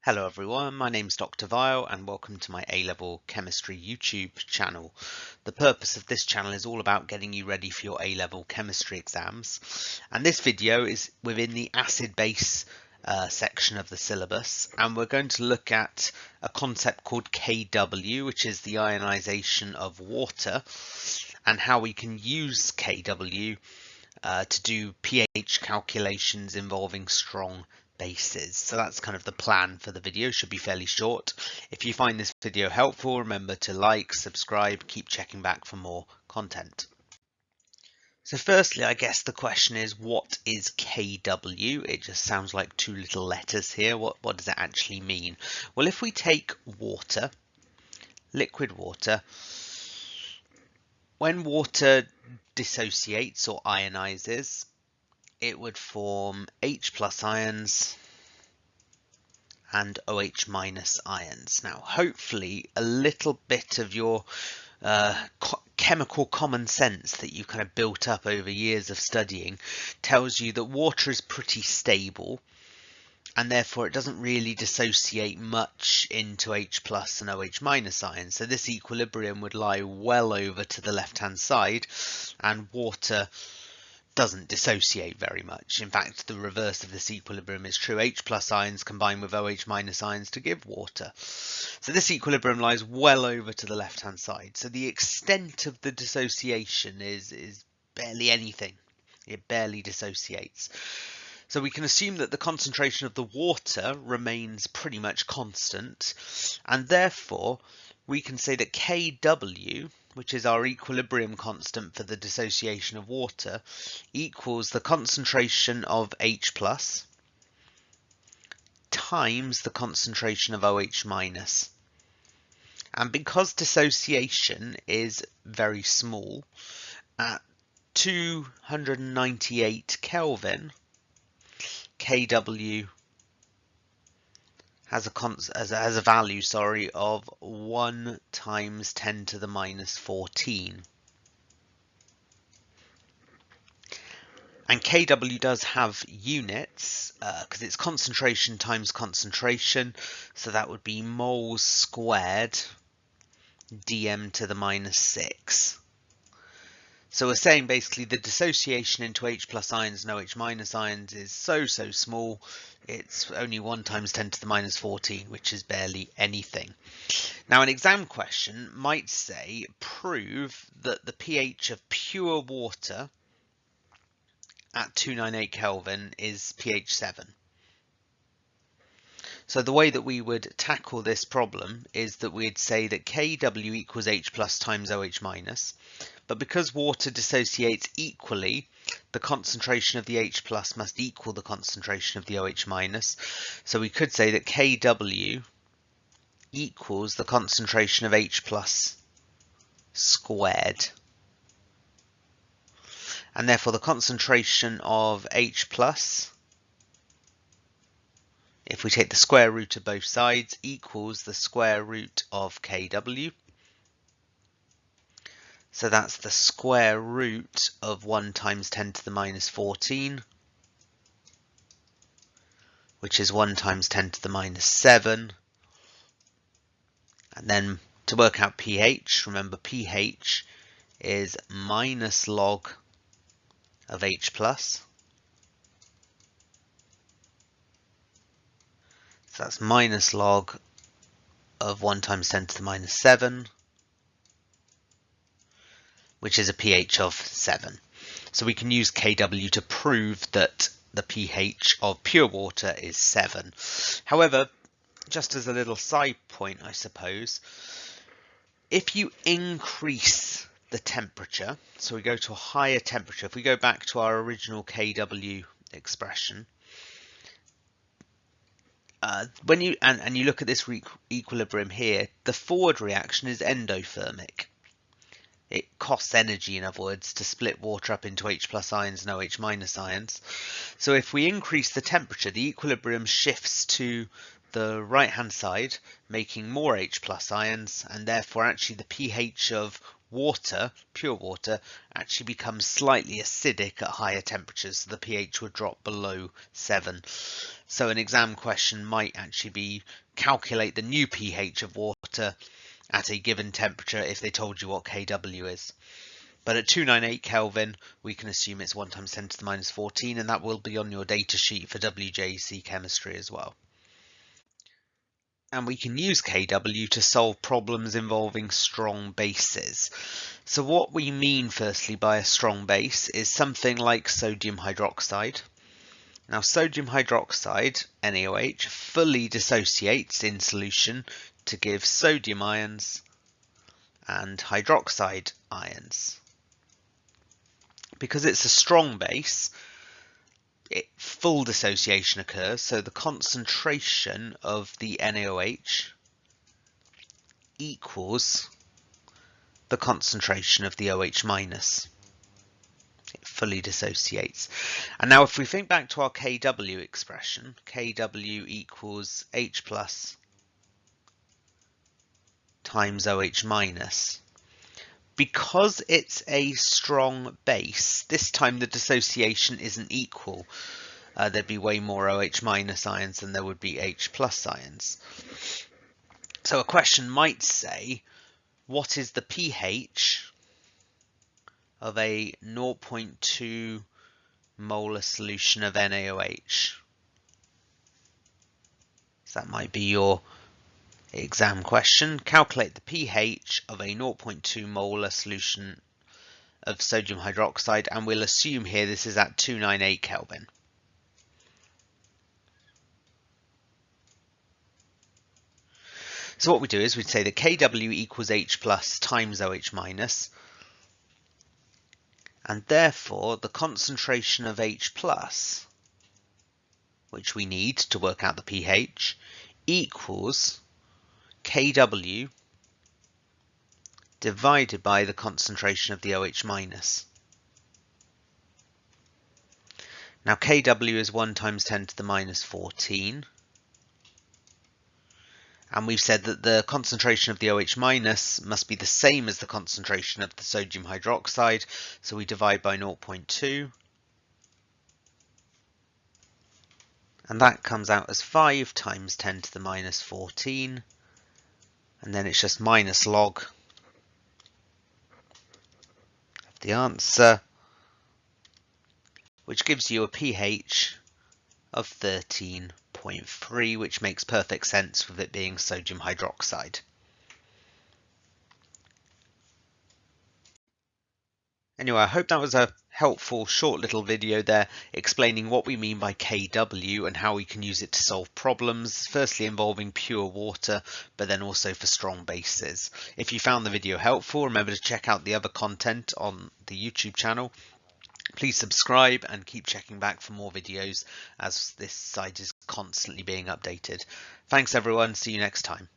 Hello everyone, my name's Dr. Vile and welcome to my A-Level Chemistry YouTube channel. The purpose of this channel is all about getting you ready for your A-Level Chemistry exams, and this video is within the acid-base section of the syllabus, and we're going to look at a concept called KW, which is the ionization of water, and how we can use KW to do pH calculations involving strong bases. So that's kind of the plan for the video. Should be fairly short. If you find this video helpful, remember to like, subscribe, keep checking back for more content. So firstly, I guess the question is, what is KW? It just sounds like two little letters here. What does it actually mean? Well, if we take water, liquid water, when water dissociates or ionizes, it would form H plus ions and OH minus ions. Now, hopefully a little bit of your chemical common sense that you've kind of built up over years of studying tells you that water is pretty stable, and therefore it doesn't really dissociate much into H plus and OH minus ions. So this equilibrium would lie well over to the left hand side, and water doesn't dissociate very much. In fact, the reverse of this equilibrium is true. H plus ions combine with OH minus ions to give water. So this equilibrium lies well over to the left hand side. So the extent of the dissociation is barely anything. It barely dissociates. So we can assume that the concentration of the water remains pretty much constant, and therefore we can say that Kw, which is our equilibrium constant for the dissociation of water, equals the concentration of H plus times the concentration of OH minus. And because dissociation is very small, at 298 Kelvin, Kw has a value, of 1 times 10 to the minus 14. And Kw does have units because it's concentration times concentration, so that would be moles squared dm to the minus 6. So we're saying basically the dissociation into H plus ions and OH minus ions is so small, it's only 1 times 10 to the minus 14, which is barely anything. Now an exam question might say, prove that the pH of pure water at 298 Kelvin is pH 7. So the way that we would tackle this problem is that we'd say that Kw equals H plus times OH minus, but because water dissociates equally, the concentration of the H plus must equal the concentration of the OH minus. So we could say that Kw equals the concentration of H plus squared. And therefore the concentration of H plus, if we take the square root of both sides, equals the square root of Kw. So that's the square root of 1 times 10 to the minus 14, which is 1 times 10 to the minus 7. And then to work out pH, remember pH is minus log of H plus. So that's minus log of 1 times 10 to the minus 7, which is a pH of 7. So we can use Kw to prove that the pH of pure water is 7. However, just as a little side point, I suppose, if you increase the temperature, so we go to a higher temperature, if we go back to our original Kw expression, when you look at this equilibrium here, the forward reaction is endothermic. It costs energy, in other words, to split water up into H plus ions and OH minus ions. So if we increase the temperature, the equilibrium shifts to the right hand side, making more H plus ions, and therefore actually the pH of water, pure water, actually becomes slightly acidic at higher temperatures. So the pH would drop below 7. So an exam question might actually be calculate the new pH of water at a given temperature if they told you what Kw is. But at 298 Kelvin, we can assume it's 1 times 10 to the minus 14, and that will be on your data sheet for WJC chemistry as well. And we can use Kw to solve problems involving strong bases. So what we mean firstly by a strong base is something like sodium hydroxide. Now sodium hydroxide, NaOH, fully dissociates in solution to give sodium ions and hydroxide ions. Because it's a strong base, full dissociation occurs, so the concentration of the NaOH equals the concentration of the OH minus. It fully dissociates. And now if we think back to our Kw expression, Kw equals H plus times OH minus. Because it's a strong base, this time the dissociation isn't equal. There'd be way more OH minus ions than there would be H plus ions. So a question might say, what is the pH of a 0.2 molar solution of NaOH? So that might be your exam question. Calculate the pH of a 0.2 molar solution of sodium hydroxide, and we'll assume here this is at 298 Kelvin. So what we do is we'd say that Kw equals H plus times OH minus, and therefore the concentration of H plus, which we need to work out the pH, equals Kw divided by the concentration of the OH minus. Now Kw is 1 times 10 to the minus 14. And we've said that the concentration of the OH minus must be the same as the concentration of the sodium hydroxide. So we divide by 0.2. And that comes out as 5 times 10 to the minus 14. And then it's just minus log of the answer, which gives you a pH of 13.3, which makes perfect sense with it being sodium hydroxide. Anyway, I hope that was a helpful short little video there explaining what we mean by Kw and how we can use it to solve problems, firstly involving pure water, but then also for strong bases. If you found the video helpful, remember to check out the other content on the YouTube channel. Please subscribe and keep checking back for more videos as this site is constantly being updated. Thanks everyone, see you next time.